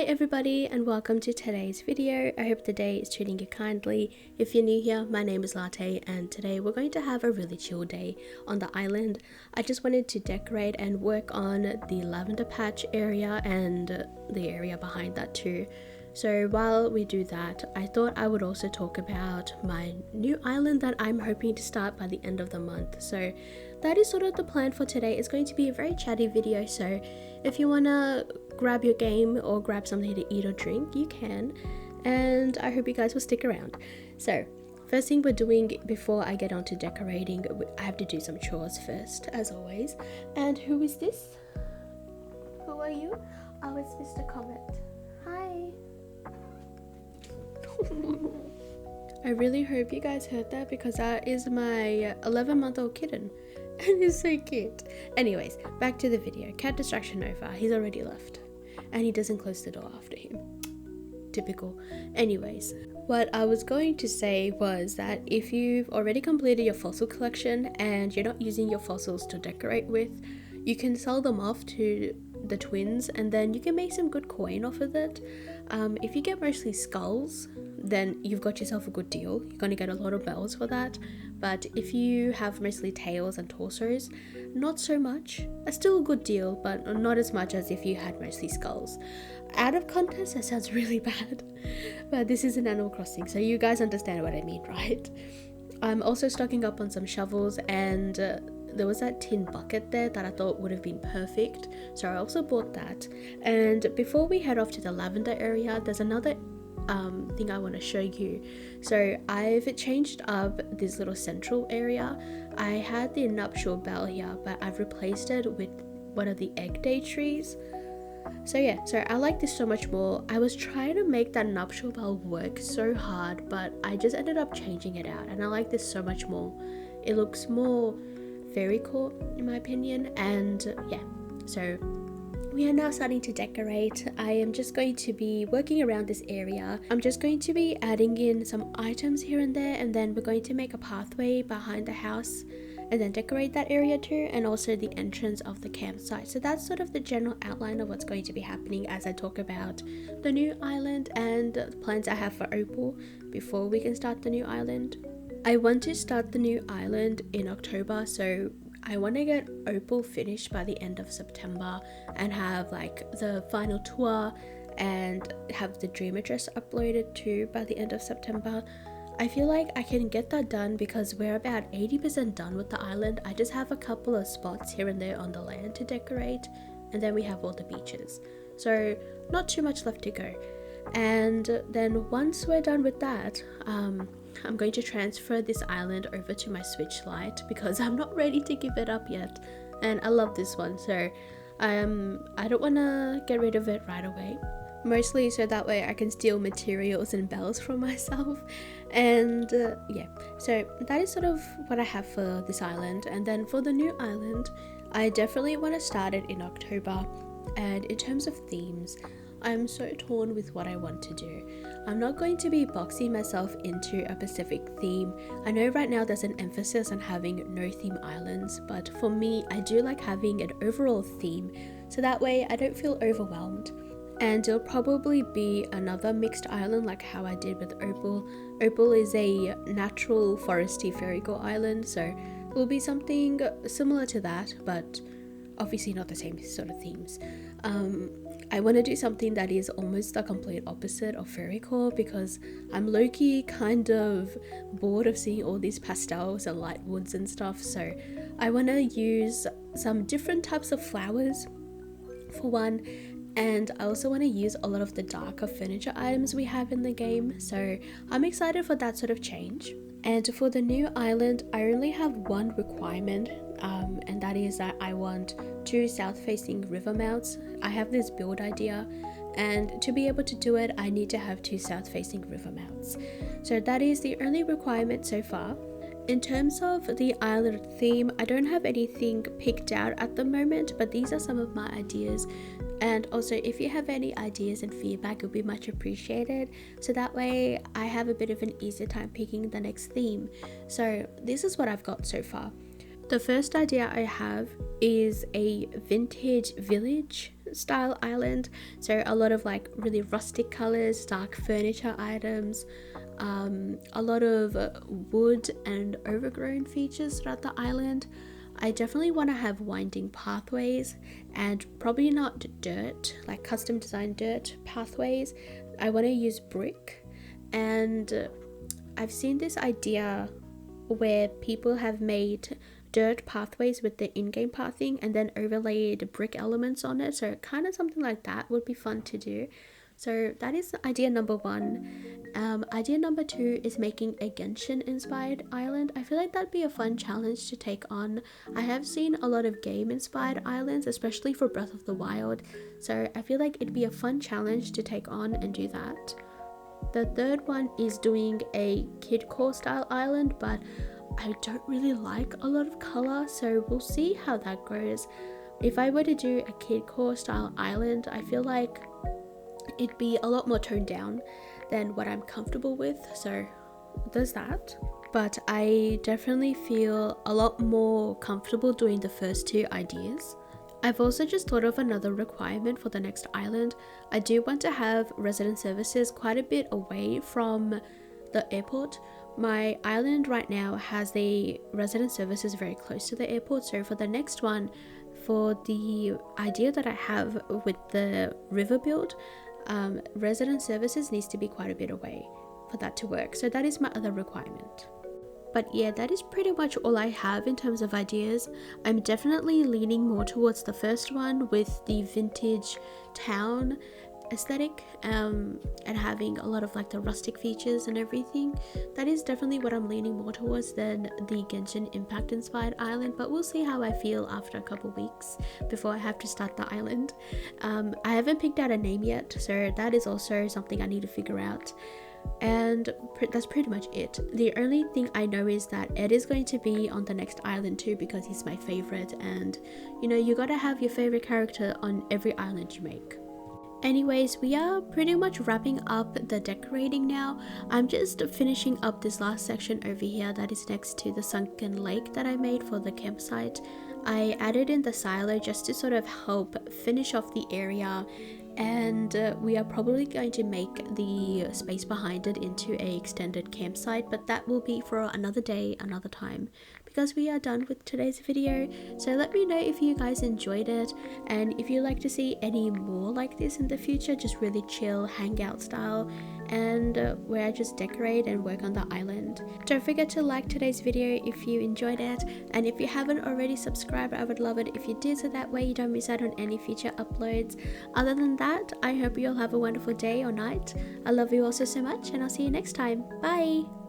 everybody and welcome to today's video. I hope the day is treating you kindly. If you're new here, my name is Latte and today we're going to have a really chill day on the island. I just wanted to decorate and work on the lavender patch area and the area behind that too. So while we do that, I thought I would also talk about my new island that I'm hoping to start by the end of the month. So that is sort of the plan for today. It's going to be a very chatty video, so if you want to grab your game or grab something to eat or drink, you can, and I hope you guys will stick around. So first thing we're doing before I get on to decorating, I have to do some chores first, as always. And who is this? Who are you? Oh, it's Mr. Comet. Hi. I really hope you guys heard that because that is my 11-month-old kitten and he's so cute. Anyways, back to the video. Cat distraction over. He's already left and he doesn't close the door after him. Typical. Anyways, what I was going to say was that if you've already completed your fossil collection and you're not using your fossils to decorate with, you can sell them off to the twins and then you can make some good coin off of it. If you get mostly skulls, then you've got yourself a good deal. You're going to get a lot of bells for that. But if you have mostly tails and torsos, not so much. Still a good deal, but not as much as if you had mostly skulls. Out of context, that sounds really bad, but this is an Animal Crossing, so you guys understand what I mean, right? I'm also stocking up on some shovels, and there was that tin bucket there that I thought would have been perfect, so I also bought that. And before we head off to the lavender area, there's another thing I want to show you. So I've changed up this little central area. I had the nuptial bell here, but I've replaced it with one of the egg day trees. So yeah, so I like this so much more. I was trying to make that nuptial bell work so hard, but I just ended up changing it out and I like this so much more. It looks more fairy core in my opinion, and yeah, so we are now starting to decorate. I am just going to be working around this area. I'm just going to be adding in some items here and there, and then we're going to make a pathway behind the house and then decorate that area too, and also the entrance of the campsite. So that's sort of the general outline of what's going to be happening as I talk about the new island and the plans I have for Opal before we can start the new island. I want to start the new island in October, so I want to get Opal finished by the end of September and have like the final tour and have the dream address uploaded too by the end of September. I feel like I can get that done because we're about 80% done with the island. I just have a couple of spots here and there on the land to decorate, and then we have all the beaches. So not too much left to go. And then once we're done with that, I'm going to transfer this island over to my Switch Lite because I'm not ready to give it up yet, and I love this one, so I don't want to get rid of it right away, mostly so that way I can steal materials and bells from myself. And yeah, so that is sort of what I have for this island. And then for the new island, I definitely want to start it in October. And in terms of themes, I'm so torn with what I want to do. I'm not going to be boxing myself into a specific theme. I know right now there's an emphasis on having no theme islands, but for me, I do like having an overall theme, so that way I don't feel overwhelmed. And it'll probably be another mixed island like how I did with Opal. Opal is a natural foresty fairycore island, so it will be something similar to that, but obviously not the same sort of themes. I want to do something that is almost the complete opposite of fairycore because I'm low-key kind of bored of seeing all these pastels and light woods and stuff, so I want to use some different types of flowers for one, and I also want to use a lot of the darker furniture items we have in the game, so I'm excited for that sort of change. And for the new island, I only have one requirement, and that is that I want 2 south-facing river mounts. I have this build idea, and to be able to do it, I need to have 2 south-facing river mounts. So that is the only requirement so far. In terms of the island theme, I don't have anything picked out at the moment, but these are some of my ideas. And also, if you have any ideas and feedback, it would be much appreciated, so that way I have a bit of an easier time picking the next theme. So this is what I've got so far. The first idea I have is a vintage village style island, so a lot of like really rustic colors, dark furniture items, a lot of wood and overgrown features throughout the island. I definitely want to have winding pathways, and probably not dirt, like custom designed dirt pathways. I want to use brick, and I've seen this idea where people have made dirt pathways with the in-game pathing and then overlaid brick elements on it, so kind of something like that would be fun to do. So that is idea number one. Idea number two is making a Genshin inspired island. I feel like that'd be a fun challenge to take on. I have seen a lot of game inspired islands, especially for Breath of the Wild, so I feel like it'd be a fun challenge to take on and do that. The third one is doing a kid core style island, but I don't really like a lot of color, so we'll see how that goes. If I were to do a kid core style island, I feel like it'd be a lot more toned down than what I'm comfortable with, so there's that. But I definitely feel a lot more comfortable doing the first two ideas. I've also just thought of another requirement for the next island. I do want to have resident services quite a bit away from the airport. My island right now has the resident services very close to the airport, so for the next one, for the idea that I have with the river build, resident services needs to be quite a bit away for that to work, so that is my other requirement. But yeah, that is pretty much all I have in terms of ideas. I'm definitely leaning more towards the first one with the vintage town aesthetic, and having a lot of like the rustic features and everything. That is definitely what I'm leaning more towards than the Genshin Impact inspired island, but we'll see how I feel after a couple weeks before I have to start the island. I haven't picked out a name yet, so that is also something I need to figure out. And that's pretty much it. The only thing I know is that Ed is going to be on the next island too, because he's my favorite, and you know, you gotta have your favorite character on every island you make. Anyways, we are pretty much wrapping up the decorating now. I'm just finishing up this last section over here that is next to the sunken lake that I made for the campsite. I added in the silo just to sort of help finish off the area, and we are probably going to make the space behind it into a extended campsite, but that will be for another day, another time, because we are done with today's video. So let me know if you guys enjoyed it, and if you'd like to see any more like this in the future, just really chill hangout style, and where I just decorate and work on the island. Don't forget to like today's video if you enjoyed it, and if you haven't already subscribed, I would love it if you did, so that way you don't miss out on any future uploads. Other than that, I hope you all have a wonderful day or night. I love you all so much, and I'll see you next time. Bye!